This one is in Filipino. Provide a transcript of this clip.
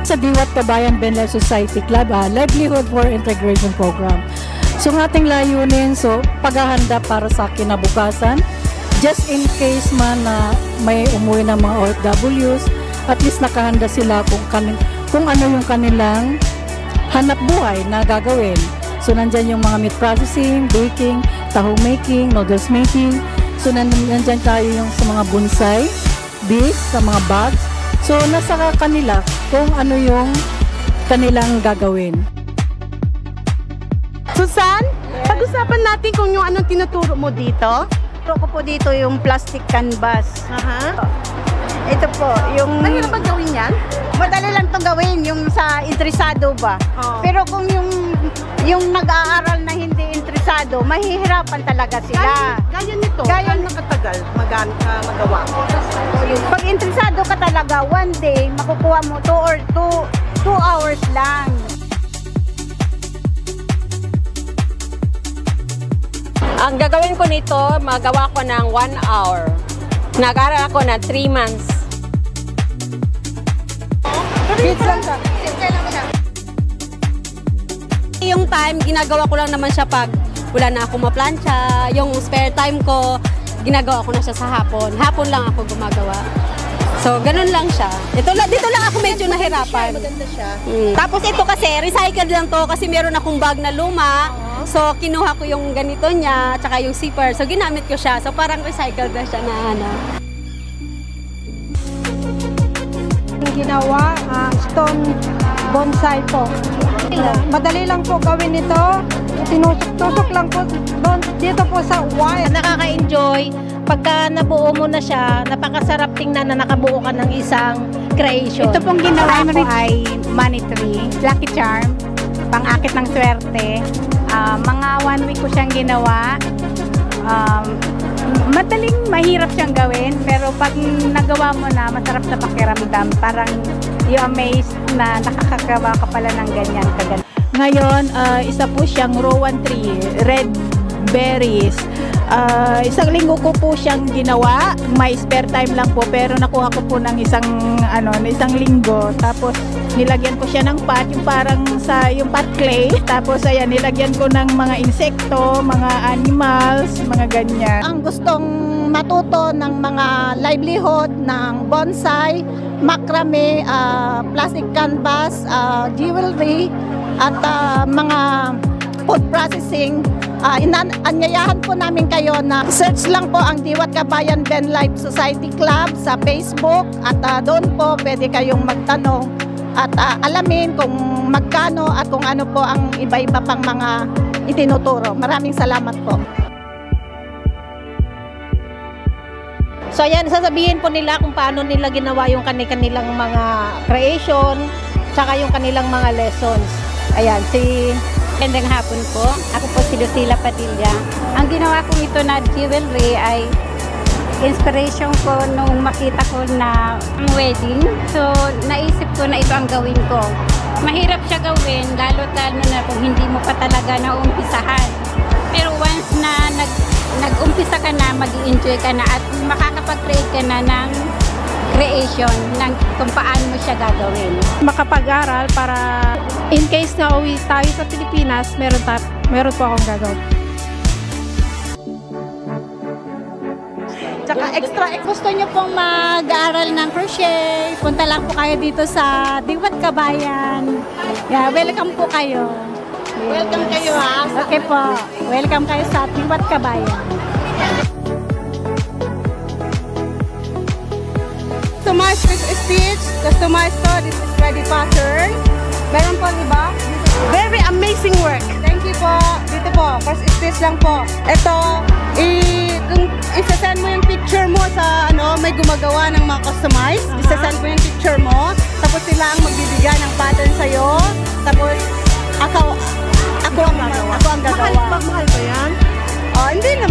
sa Diwat Kabayan Benlay Society Club, Livelihood for Integration Program. So ang ating layunin, so paghahanda para sa kinabukasan, just in case man na may umuwi ng mga OFWs, at least nakahanda sila kung ano yung kanilang hanap buhay na gagawin. So nandyan yung mga meat processing, baking, taho making, noodles making. So nandyan tayo yung sa mga bonsai, bees, sa mga bags. So nasa kanila kung ano yung kanilang gagawin. Susan, pag-usapan natin kung yung anong tinuturo mo dito. Turo ko po dito yung plastic canvas. Ito po, yung... Mahirap ba gawin yan? Madali lang to gawin, yung sa interesado ba. Pero kung yung nag-aaral na hindi interesado, mahihirapan talaga sila. Gaya nito, Gaya nakatagal magawa. Pag interesado ka talaga, one day, makukuha mo 2 hours lang. Ang gagawin ko nito, magawa ko ng 1 hour. Nag-aral ako na 3 months. Yung time, ginagawa ko lang naman siya pag wala na ako maplansya. Yung spare time ko, ginagawa ko na siya sa hapon. Hapon lang ako gumagawa. So, ganun lang siya. Dito lang ako medyo nahirapan. Maganda siya. Tapos ito kasi, recycled lang to kasi meron akong bag na luma. So, kinuha ko yung ganito niya, tsaka yung zipper. So, ginamit ko siya. So, parang recycled na siya na ano. Ginawa, stone bonsai po. Madali lang po gawin ito. Tinusok lang po dito po sa wire. Nakaka-enjoy. Pagka nabuo mo na siya, napakasarap tingnan na nakabuo ka ng isang creation. Ito pong ginawa ko ay money tree, lucky charm, pang-akit ng swerte. Mga 1 week ko siyang ginawa. Madaling mahirap siyang gawin, pero pag nagawa mo na, masarap na pakiramdam. Parang you-amazed na nakakagawa ka pala ng ganyan. Ngayon, isa po siyang rowan tree, red berries. Isang linggo ko po siyang ginawa. May spare time lang po, pero nakuha ko po ng isang linggo. Tapos nilagyan ko siya ng pot, yung parang yung pot clay. Tapos ayan, nilagyan ko ng mga insekto, mga animals, mga ganyan. Ang gustong matuto ng mga livelihood ng bonsai, macrame, plastic canvas, jewelry, at mga food processing, anyayahan po namin kayo na search lang po ang Diwat Kabayan Benlay Society Club sa Facebook at doon po pwede kayong magtanong at alamin kung magkano at kung ano po ang iba-iba pang mga itinuturo. Maraming salamat po. So ayan, sasabihin po nila kung paano nila ginawa yung kanilang mga creation, tsaka yung kanilang mga lessons. Ayan, Magandang hapon po. Ako po si Lucila Padilla. Ang ginawa kong ito na jewelry ay inspiration ko nung makita ko na wedding. So, naisip ko na ito ang gawin ko. Mahirap siya gawin, lalo na kung hindi mo pa talaga naumpisahan. Pero once na nag-umpisa ka na, mag-i-enjoy ka na at makakapag-create ka na ng creation ng kung paano mo siya gagawin. Makapag-aral para in case na uwi tayo sa Pilipinas, meron po akong gagawin. Tsaka extra, gusto nyo pong mag-aaral ng crochet, punta lang po kayo dito sa Diwat Kabayan. Yeah, welcome po kayo. Welcome kayo ha. Okay po, welcome kayo sa Diwat Kabayan. Customized stitch, customized to, this is ready pattern. Meron po, diba? Very amazing work. Thank you po. Dito po, first stitch lang po. Ito, kung isa-send mo yung picture mo sa may gumagawa ng mga customized, isa-send mo yung picture mo, tapos sila ang magbibigay ng pattern sa'yo, tapos ako ang gagawa. Mahal ba yan? Hindi naman.